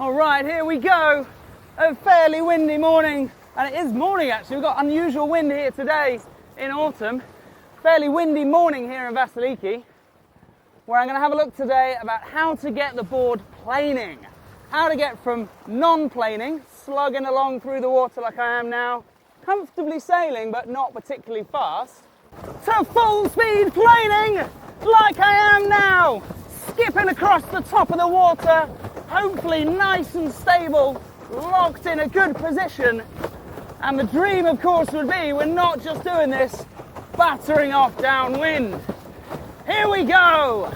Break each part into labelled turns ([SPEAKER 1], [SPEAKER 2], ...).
[SPEAKER 1] All right, here we go. A fairly windy morning, and it is morning actually. We've got unusual wind here today in autumn. Fairly windy morning here in Vassiliki, where I'm going to have a look today about how to get the board planing. How to get from non-planing, slugging along through the water like I am now, comfortably sailing but not particularly fast, to full speed planing like I am now, skipping across the top of the water, hopefully nice and stable, locked in a good position. And the dream, of course, would be we're not just doing this battering off downwind. Here we go.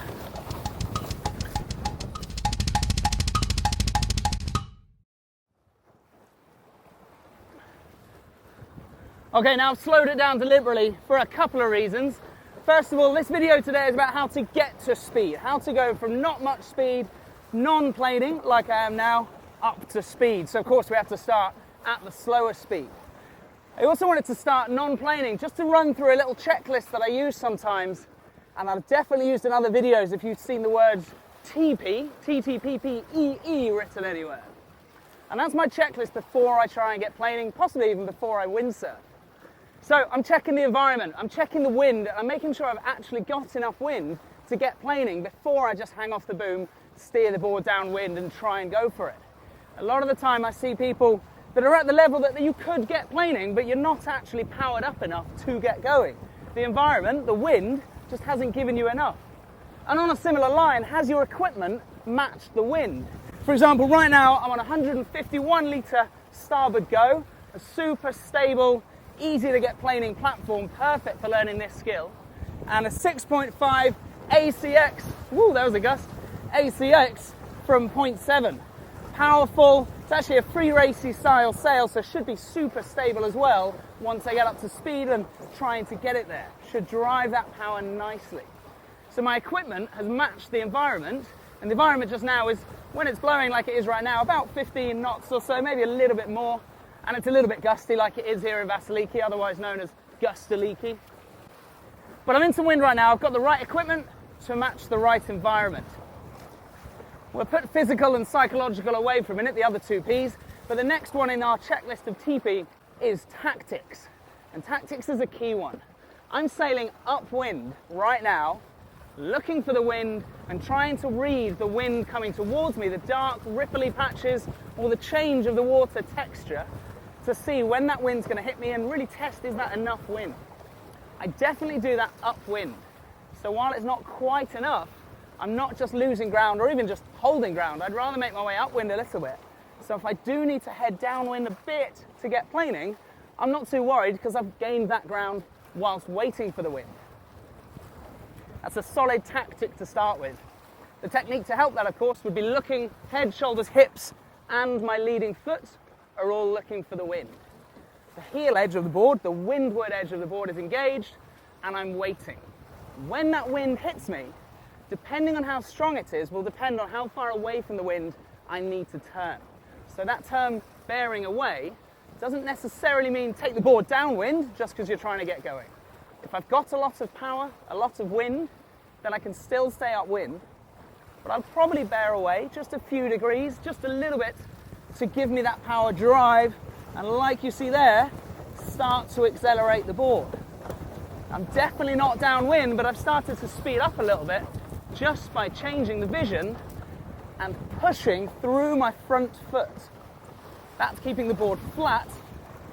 [SPEAKER 1] Okay, now I've slowed it down deliberately for a couple of reasons. First of all, this video today is about how to get to speed, how to go from not much speed, non-planing like I am now, up to speed. So of course we have to start at the slower speed. I also wanted to start non-planing just to run through a little checklist that I use sometimes, and I've definitely used in other videos if you've seen the words TP, T-T-P-P-E-E written anywhere. And that's my checklist before I try and get planing, possibly even before I windsurf. So I'm checking the environment, I'm checking the wind, and I'm making sure I've actually got enough wind to get planing before I just hang off the boom, steer the board downwind and try and go for it. A lot of the time I see people that are at the level that you could get planing, but you're not actually powered up enough to get going. The environment, the wind, just hasn't given you enough. And on a similar line, has your equipment matched the wind? For example, right now I'm on a 151 litre Starboard Go, a super stable, easy to get planing platform, perfect for learning this skill, and a 6.5 ACX, woo, that was a gust, ACX from 0.7. Powerful, it's actually a free racy style sail, so should be super stable as well once I get up to speed and trying to get it there. Should drive that power nicely. So my equipment has matched the environment, and the environment just now is, when it's blowing like it is right now, about 15 knots or so, maybe a little bit more, and it's a little bit gusty like it is here in Vassiliki, otherwise known as Gustaliki. But I'm in some wind right now, I've got the right equipment to match the right environment. We'll put physical and psychological away for a minute, the other two P's, but the next one in our checklist of TP is tactics. And tactics is a key one. I'm sailing upwind right now, looking for the wind and trying to read the wind coming towards me, the dark ripply patches or the change of the water texture, to see when that wind's going to hit me and really test, is that enough wind? I definitely do that upwind. So while it's not quite enough, I'm not just losing ground or even just holding ground. I'd rather make my way upwind a little bit. So if I do need to head downwind a bit to get planing, I'm not too worried because I've gained that ground whilst waiting for the wind. That's a solid tactic to start with. The technique to help that, of course, would be looking head, shoulders, hips, and my leading foot are all looking for the wind. The heel edge of the board, the windward edge of the board is engaged, and I'm waiting. When that wind hits me, depending on how strong it is, will depend on how far away from the wind I need to turn. So that term, bearing away, doesn't necessarily mean take the board downwind just because you're trying to get going. If I've got a lot of power, a lot of wind, then I can still stay upwind, but I'll probably bear away just a few degrees, just a little bit, to give me that power drive, and like you see there, start to accelerate the board. I'm definitely not downwind, but I've started to speed up a little bit just by changing the vision and pushing through my front foot. That's keeping the board flat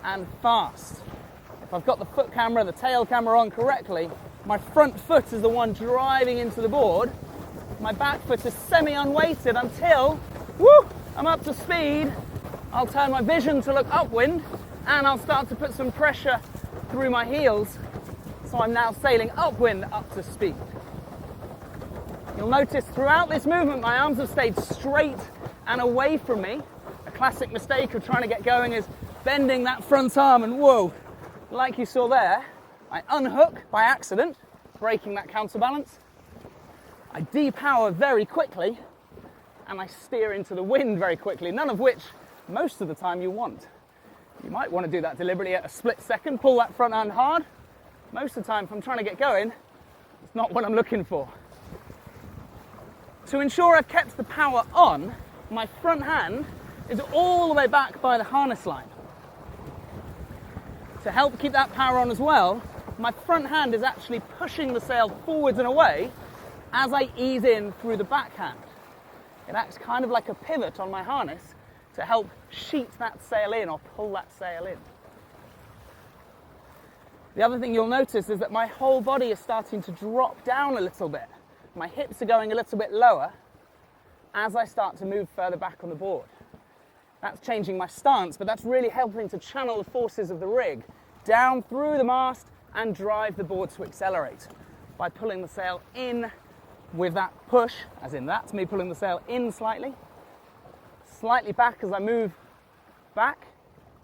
[SPEAKER 1] and fast. If I've got the foot camera, the tail camera on correctly, my front foot is the one driving into the board. My back foot is semi-unweighted until, woo, I'm up to speed. I'll turn my vision to look upwind and I'll start to put some pressure through my heels. So I'm now sailing upwind up to speed. You'll notice throughout this movement my arms have stayed straight and away from me. A classic mistake of trying to get going is bending that front arm and whoa, like you saw there, I unhook by accident, breaking that counterbalance. I depower very quickly and I steer into the wind very quickly, none of which most of the time you want. You might want to do that deliberately at a split second, pull that front hand hard. Most of the time, if I'm trying to get going, it's not what I'm looking for. To ensure I've kept the power on, my front hand is all the way back by the harness line. To help keep that power on as well, my front hand is actually pushing the sail forwards and away as I ease in through the backhand. It acts kind of like a pivot on my harness to help sheet that sail in or pull that sail in. The other thing you'll notice is that my whole body is starting to drop down a little bit. My hips are going a little bit lower as I start to move further back on the board. That's changing my stance, but that's really helping to channel the forces of the rig down through the mast and drive the board to accelerate by pulling the sail in with that push, as in that's me pulling the sail in slightly back as I move back,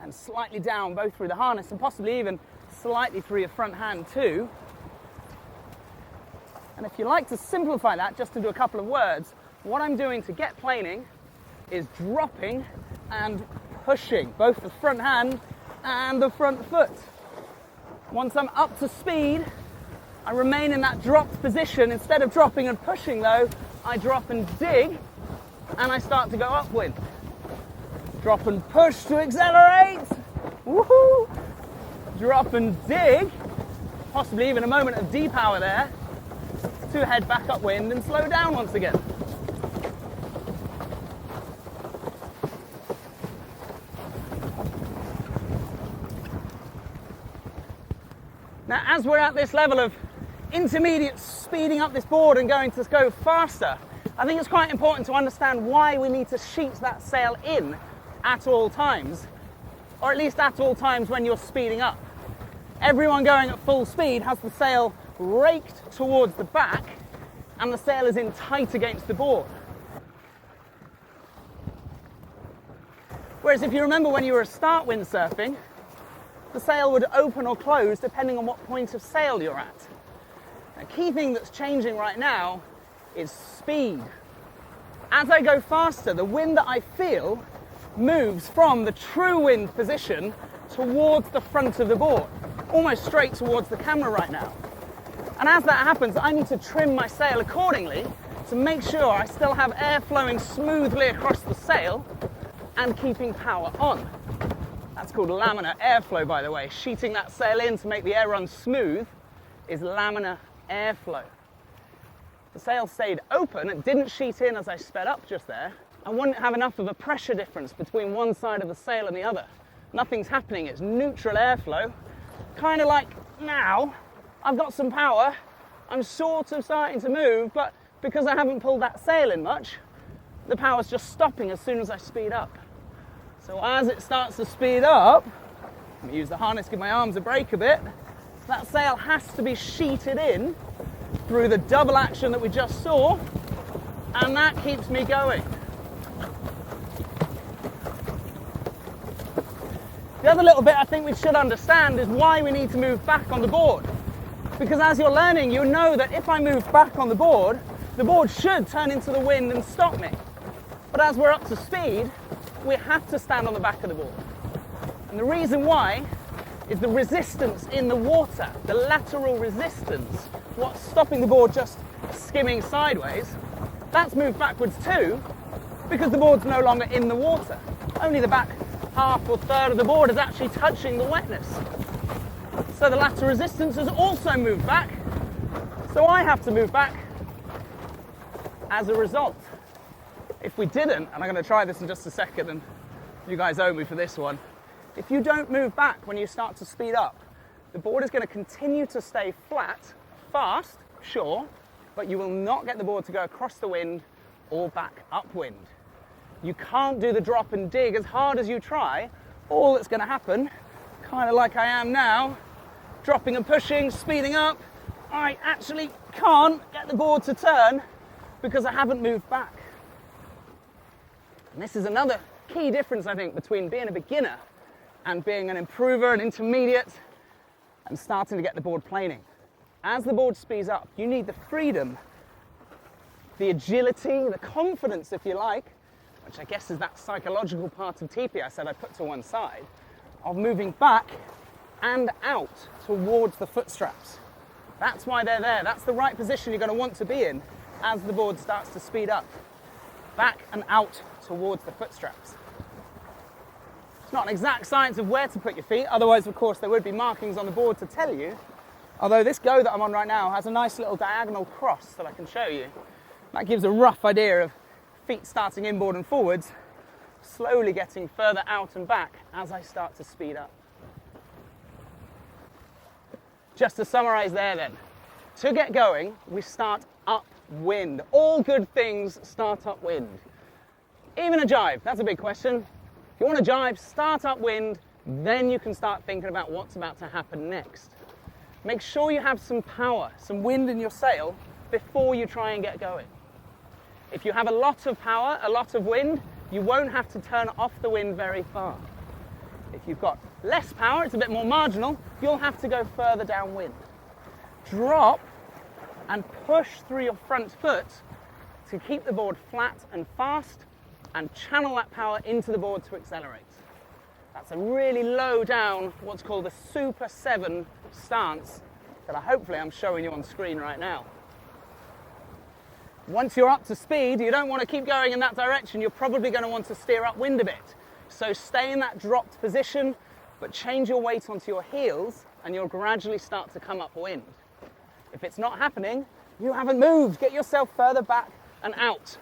[SPEAKER 1] and slightly down both through the harness and possibly even slightly through your front hand too. And if you like to simplify that just into a couple of words, what I'm doing to get planing is dropping and pushing both the front hand and the front foot. Once I'm up to speed, I remain in that dropped position. Instead of dropping and pushing though, I drop and dig and I start to go upwind. Drop and push to accelerate. Woohoo! Drop and dig, possibly even a moment of depower there, to head back upwind and slow down once again. Now, as we're at this level of intermediate speeding up this board and going to go faster, I think it's quite important to understand why we need to sheet that sail in at all times, or at least at all times when you're speeding up. Everyone going at full speed has the sail raked towards the back and the sail is in tight against the board. Whereas if you remember when you were start windsurfing, the sail would open or close depending on what point of sail you're at. A key thing that's changing right now is speed. As I go faster, the wind that I feel moves from the true wind position towards the front of the board, almost straight towards the camera right now. And as that happens, I need to trim my sail accordingly to make sure I still have air flowing smoothly across the sail and keeping power on. That's called laminar airflow, by the way. Sheeting that sail in to make the air run smooth is laminar airflow. The sail stayed open and didn't sheet in as I sped up just there. I wouldn't have enough of a pressure difference between one side of the sail and the other. Nothing's happening, it's neutral airflow. Kind of like now, I've got some power, I'm sort of starting to move, but because I haven't pulled that sail in much, the power's just stopping as soon as I speed up. So as it starts to speed up, let me use the harness, give my arms a break a bit, that sail has to be sheeted in through the double action that we just saw, and that keeps me going. The other little bit I think we should understand is why we need to move back on the board. Because as you're learning, you know that if I move back on the board should turn into the wind and stop me. But as we're up to speed, we have to stand on the back of the board. And the reason why is the resistance in the water, the lateral resistance, what's stopping the board just skimming sideways, that's moved backwards too, because the board's no longer in the water. Only the back half or third of the board is actually touching the wetness. So the lateral resistance has also moved back, so I have to move back as a result. If we didn't, and I'm going to try this in just a second, and you guys owe me for this one, if you don't move back when you start to speed up, the board is going to continue to stay flat, fast, sure, but you will not get the board to go across the wind or back upwind. You can't do the drop and dig as hard as you try. All that's going to happen, kind of like I am now, dropping and pushing, speeding up, I actually can't get the board to turn because I haven't moved back. And this is another key difference, I think, between being a beginner and being an improver, an intermediate, and starting to get the board planing. As the board speeds up, you need the freedom, the agility, the confidence, if you like, which I guess is that psychological part of TP I said I put to one side, of moving back and out towards the foot straps. That's why they're there. That's the right position you're going to want to be in as the board starts to speed up. back and out towards the foot straps. It's not an exact science of where to put your feet, otherwise of course there would be markings on the board to tell you. Although this go that I'm on right now has a nice little diagonal cross that I can show you. That gives a rough idea of feet starting inboard and forwards, slowly getting further out and back as I start to speed up. Just to summarize there then, to get going, we start upwind. All good things start upwind. Even a jibe, that's a big question. If you want a jibe, start upwind, then you can start thinking about what's about to happen next. Make sure you have some power, some wind in your sail before you try and get going. If you have a lot of power, a lot of wind, you won't have to turn off the wind very far. If you've got less power, it's a bit more marginal, you'll have to go further downwind. Drop and push through your front foot to keep the board flat and fast and channel that power into the board to accelerate. That's a really low down, what's called a Super 7 stance that hopefully I'm showing you on screen right now. Once you're up to speed, you don't want to keep going in that direction. You're probably going to want to steer upwind a bit. So stay in that dropped position, but change your weight onto your heels and you'll gradually start to come upwind. If it's not happening, you haven't moved. Get yourself further back and out,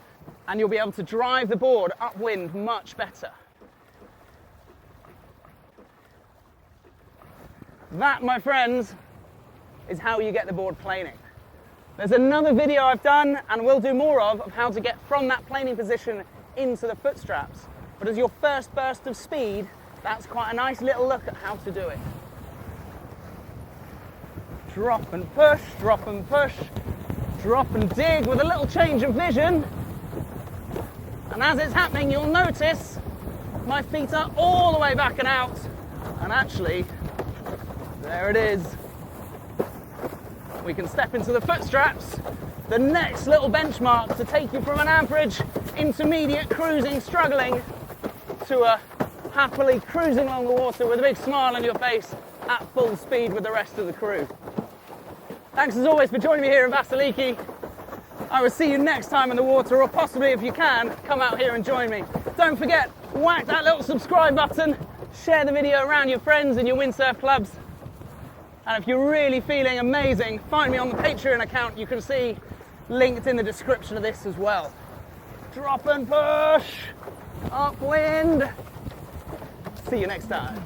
[SPEAKER 1] and you'll be able to drive the board upwind much better. That, my friends, is how you get the board planing. There's another video I've done, and we'll do more of how to get from that planing position into the foot straps. But as your first burst of speed, that's quite a nice little look at how to do it. Drop and push, drop and push, drop and dig with a little change of vision. And as it's happening, you'll notice my feet are all the way back and out. And actually, there it is. We can step into the foot straps, the next little benchmark to take you from an average, intermediate cruising, struggling, to a happily cruising along the water with a big smile on your face at full speed with the rest of the crew. Thanks as always for joining me here in Vassiliki. I will see you next time in the water, or possibly if you can, come out here and join me. Don't forget, whack that little subscribe button, share the video around your friends and your windsurf clubs. And if you're really feeling amazing, find me on the Patreon account. You can see linked in the description of this as well. Drop and push, upwind. See you next time.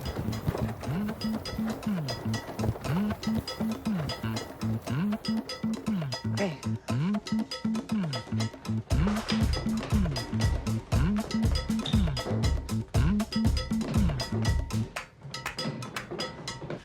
[SPEAKER 1] Hey.